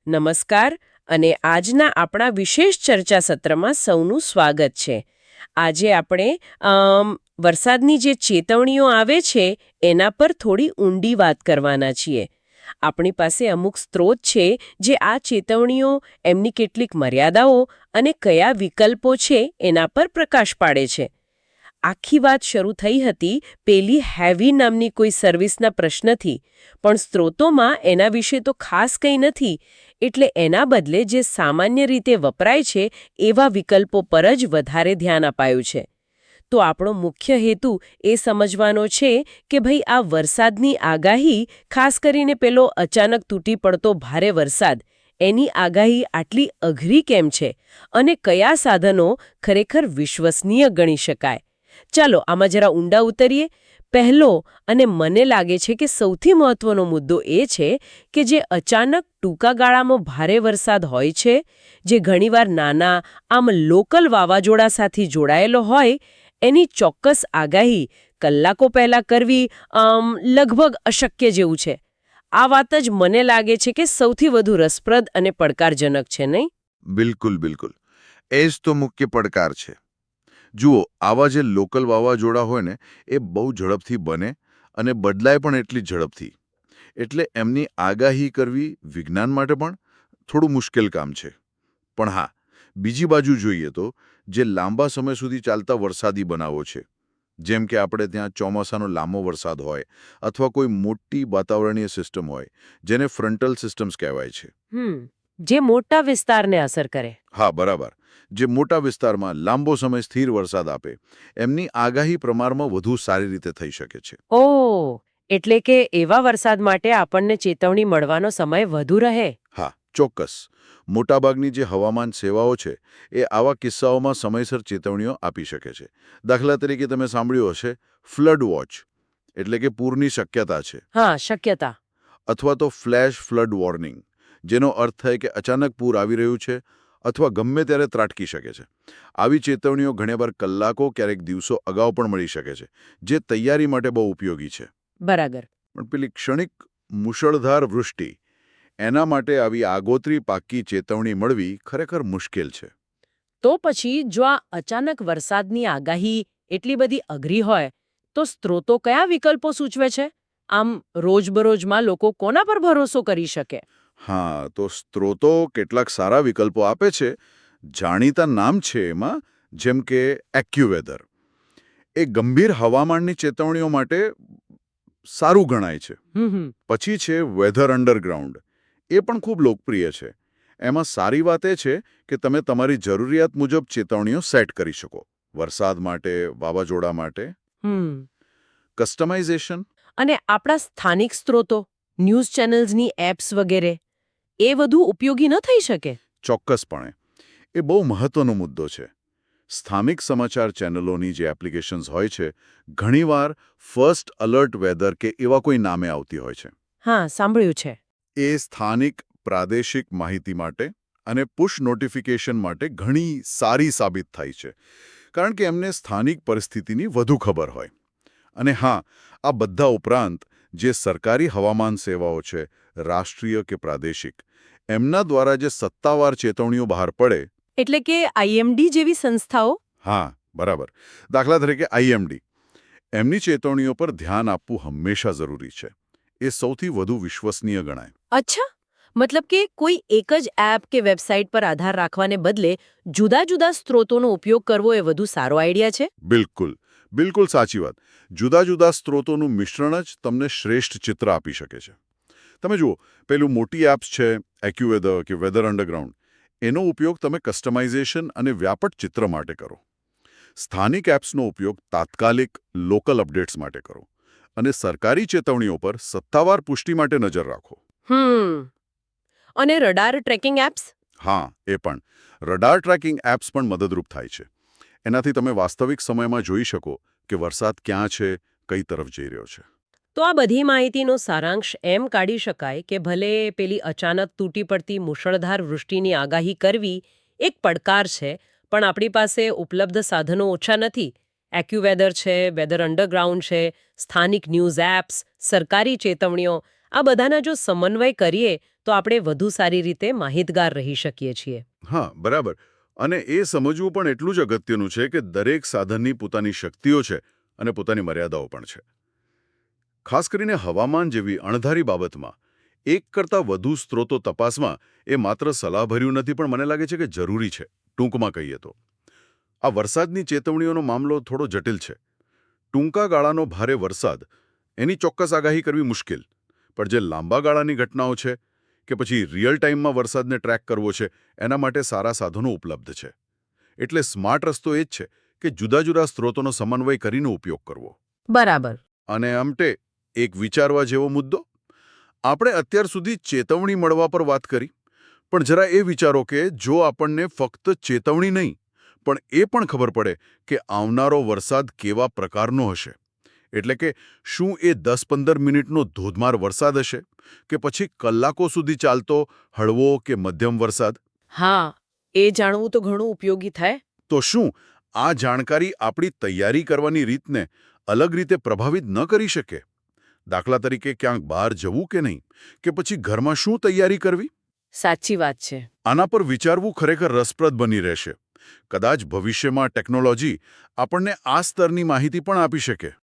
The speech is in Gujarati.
નમસ્કાર અને આજના આપણા વિશેષ ચર્ચા સત્રમાં સૌનું સ્વાગત છે. આજે આપણે વરસાદની જે ચેતવણીઓ આવે છે એના પર થોડી ઊંડી વાત કરવાના છીએ. આપણી પાસે અમુક સ્ત્રોત છે જે આ ચેતવણીઓ, એમની કેટલીક મર્યાદાઓ અને કયા વિકલ્પો છે એના પર પ્રકાશ પાડે છે. આખી વાત શરૂ થઈ હતી પેલી હેવી નામની કોઈ સર્વિસના પ્રશ્નથી, પણ સ્ત્રોતોમાં એના વિશે તો ખાસ કંઈ નથી, એટલે એના બદલે જે સામાન્ય રીતે વપરાય છે એવા વિકલ્પો પર જ વધારે ધ્યાન અપાયું છે. તો આપણો મુખ્ય હેતુ એ સમજવાનો છે કે ભાઈ આ વરસાદની આગાહી, ખાસ કરીને પેલો અચાનક તૂટી પડતો ભારે વરસાદ, એની આગાહી આટલી અઘરી કેમ છે અને કયા સાધનો ખરેખર વિશ્વસનીય ગણી શકાય. ચાલો આમાં જરા ઊંડા ઉતરીએ. પહેલો અને મને લાગે છે કે સૌથી મહત્વનો મુદ્દો એ છે કે જે અચાનક ટૂંકા ગાળામાં ભારે વરસાદ હોય છે, જે ઘણીવાર નાના આમ લોકલ વાવાઝોડા સાથે જોડાયેલો હોય, એની ચોક્કસ આગાહી કલાકો પહેલા કરવી લગભગ અશક્ય જેવું છે. આ વાત જ મને લાગે છે કે સૌથી વધુ રસપ્રદ અને પડકારજનક છે, નહીં? બિલકુલ બિલકુલ. એ જ તો મુખ્ય પડકાર છે. જુઓ, આવા જે લોકલ વાવાઝોડા હોય ને, એ બહુ ઝડપથી બને અને બદલાય પણ એટલી ઝડપથી. એટલે એમની આગાહી કરવી વિજ્ઞાન માટે પણ થોડું મુશ્કેલ કામ છે. પણ હા, બીજી બાજુ જોઈએ તો જે લાંબા સમય સુધી ચાલતા વરસાદી બનાવો છે, જેમ કે આપણે ત્યાં ચોમાસાનો લાંબો વરસાદ હોય અથવા કોઈ મોટી વાતાવરણીય સિસ્ટમ હોય, જેને ફ્રન્ટલ સિસ્ટમ્સ કહેવાય છે. જે મોટા વિસ્તારને અસર કરે. હા, બરાબર. જે મોટા વિસ્તારમાં લાંબો સમય સ્થિર વરસાદ આપે, એમની આગાહી પ્રમાણમાં વધુ સારી રીતે થઈ શકે છે. ઓહ, એટલે કે એવા વરસાદ માટે આપણને ચેતવણી મળવાનો સમય વધુ રહે. હા, ચોક્કસ. મોટાભાગની જે હવામાન સેવાઓ છે, એ આવા કિસ્સાઓમાં સમયસર ચેતવણીઓ આપી શકે છે. દાખલા તરીકે તમે સાંભળ્યું હશે ફ્લડ વોચ, એટલે કે પૂરની શક્યતા છે. હા, શક્યતા. અથવા તો ફ્લેશ ફ્લડ વોર્નિંગ, જેનો અર્થ થાય કે અચાનક પૂર આવી રહ્યું છે અથવા ગમે ત્યારે ત્રાટકી શકે છે. આવી ચેતવણીઓ ઘણીવાર કલાકો, ક્યારેક દિવસો અગાઉ પણ મળી શકે છે, જે તૈયારી માટે બહુ ઉપયોગી છે. બરાબર. પણ પેલી ક્ષણિક મુશળધાર વૃષ્ટિ, એના માટે આવી આગોતરી પાક્કી ચેતવણી મળવી ખરેખર મુશ્કેલ છે. તો પછી જો આ અચાનક વરસાદની આગાહી એટલી બધી અઘરી હોય, તો સ્ત્રોતો કયા વિકલ્પો સૂચવે છે? આમ રોજબરોજમાં લોકો કોના પર ભરોસો કરી શકે? હા, તો સ્ત્રોતો કેટલાક સારા વિકલ્પો આપે છે. જાણીતા નામ છે એમાં, જેમ કે એક્યુવેધર. એ ગંભીર હવામાનની ચેતવણીઓ માટે સારું ગણાય છે. પછી છે વેધર અંડરગ્રાઉન્ડ. એ પણ ખૂબ લોકપ્રિય છે. એમાં સારી વાત એ છે કે તમે તમારી જરૂરિયાત મુજબ ચેતવણીઓ સેટ કરી શકો. વરસાદ માટે, વાવાઝોડા માટે. કસ્ટમાઇઝેશન. અને આપણા સ્થાનિક સ્ત્રોતો, ન્યૂઝ ચેનલ્સની એપ્સ વગેરે, એ વધુ ઉપયોગી ન થઈ શકે? ચોક્કસપણે. એ બહુ મહત્વનો મુદ્દો છે. સ્થાનિક સમાચાર ચેનલોની જે એપ્લિકેશન્સ હોય છે, ઘણીવાર ફર્સ્ટ અલર્ટ વેધર કે એવા કોઈ નામે આવતી હોય છે. હા, સાંભળ્યું છે. એ સ્થાનિક પ્રાદેશિક માહિતી માટે અને પુશ નોટિફિકેશન માટે ઘણી સારી સાબિત થાય છે, કારણ કે એમને સ્થાનિક પરિસ્થિતિની વધુ ખબર હોય. અને હા, આ બધા ઉપરાંત જે સરકારી હવામાન સેવાઓ છે, રાષ્ટ્રીય કે પ્રાદેશિક, એમના દ્વારા જે સત્તાવાર ચેતવણીઓ બહાર પડે. એટલે કે આઈએમડી જેવી સંસ્થાઓ? હા, બરાબર. દાખલા તરીકે આઈએમડી. એમની ચેતવણીઓ પર ધ્યાન આપવું હંમેશા જરૂરી છે. એ સૌથી વધુ વિશ્વસનીય ગણાય. અચ્છા, મતલબ કે કોઈ એક જ એપ કે વેબસાઇટ પર આધાર રાખવાને બદલે જુદા જુદા સ્ત્રોતોનો ઉપયોગ કરવો એ વધુ સારો આઈડિયા છે? બિલકુલ, બિલકુલ સાચી વાત. જુદા જુદા સ્ત્રોતોનું મિશ્રણ જ તમને શ્રેષ્ઠ ચિત્ર આપી શકે છે. તમે જુઓ, પેલું મોટી એપ્સ છે, એક્યુવેધર કે વેધર અંડરગ્રાઉન્ડ, એનો ઉપયોગ તમે કસ્ટમાઇઝેશન અને વ્યાપક ચિત્ર માટે કરો. સ્થાનિક એપ્સનો ઉપયોગ તાત્કાલિક લોકલ અપડેટ્સ માટે કરો. અને સરકારી ચેતવણીઓ પર સત્તાવાર પુષ્ટિ માટે નજર રાખો. અને રડાર ટ્રેકિંગ એપ્સ? હા, એ પણ. રડાર ટ્રેકિંગ એપ્સ પણ મદદરૂપ થાય છે. એનાથી તમે વાસ્તવિક સમયમાં જોઈ શકો કે વરસાદ ક્યાં છે, કઈ તરફ જઈ રહ્યો છે. તો આ બધી માહિતીનો સારાંશ એમ કાઢી શકાય કે ભલે પેલી અચાનક તૂટી પડતી મુશળધાર વૃષ્ટિની આગાહી કરવી એક પડકાર છે, પણ આપણી પાસે ઉપલબ્ધ સાધનો ઓછા નથી. એક્યુવેધર છે, વેધર અંડરગ્રાઉન્ડ છે, સ્થાનિક ન્યૂઝ એપ્સ, સરકારી ચેતવણીઓ, આ બધાના જો સમન્વય કરીએ તો આપણે વધુ સારી રીતે માહિતગાર રહી શકીએ છીએ. હા, બરાબર. અને એ સમજવું પણ એટલું જ અગત્યનું છે કે દરેક સાધનની પોતાની શક્તિઓ છે અને પોતાની મર્યાદાઓ પણ છે. ખાસ કરીને હવામાન જેવી અણધારી બાબતમાં એક કરતાં વધુ સ્ત્રોતો તપાસમાં એ માત્ર સલાહભર્યું નથી, પણ મને લાગે છે કે જરૂરી છે. ટૂંકમાં કહીએ તો આ વરસાદની ચેતવણીઓનો મામલો થોડો જટિલ છે. ટૂંકા ગાળાનો ભારે વરસાદ, એની ચોક્કસ આગાહી કરવી મુશ્કેલ, પણ જે લાંબા ગાળાની ઘટનાઓ છે કે પછી રિયલ ટાઈમમાં વરસાદને ટ્રેક કરવો છે, એના માટે સારા સાધનો ઉપલબ્ધ છે. એટલે સ્માર્ટ રસ્તો એ જ છે કે જુદા જુદા સ્ત્રોતોનો સમન્વય કરીને ઉપયોગ કરવો. બરાબર. અને આમટે એક વિચારવા જેવો મુદ્દો, આપણે અત્યાર સુધી ચેતવણી મળવા પર વાત કરી, પણ જરા એ વિચારો કે જો આપણને ફક્ત ચેતવણી નહીં પણ એ પણ ખબર પડે કે આવનારો વરસાદ કેવા પ્રકારનો હશે, એટલે કે શું એ 10-15 મિનિટનો ધોધમાર વરસાદ હશે કે પછી કલાકો સુધી ચાલતો હળવો કે મધ્યમ વરસાદ, હા, એ જાણવું તો ઘણું ઉપયોગી થાય. તો શું આ જાણકારી આપણી તૈયારી કરવાની રીતને અલગ રીતે પ્રભાવિત ન કરી શકે? દાખલા તરીકે ક્યાંક બહાર જવું કે નહીં, કે પછી ઘરમાં શું તૈયારી કરવી? સાચી વાત છે. આના પર વિચારવું ખરેખર રસપ્રદ બની રહેશે. કદાચ ભવિષ્યમાં ટેકનોલોજી આપણને આ સ્તરની માહિતી પણ આપી શકે.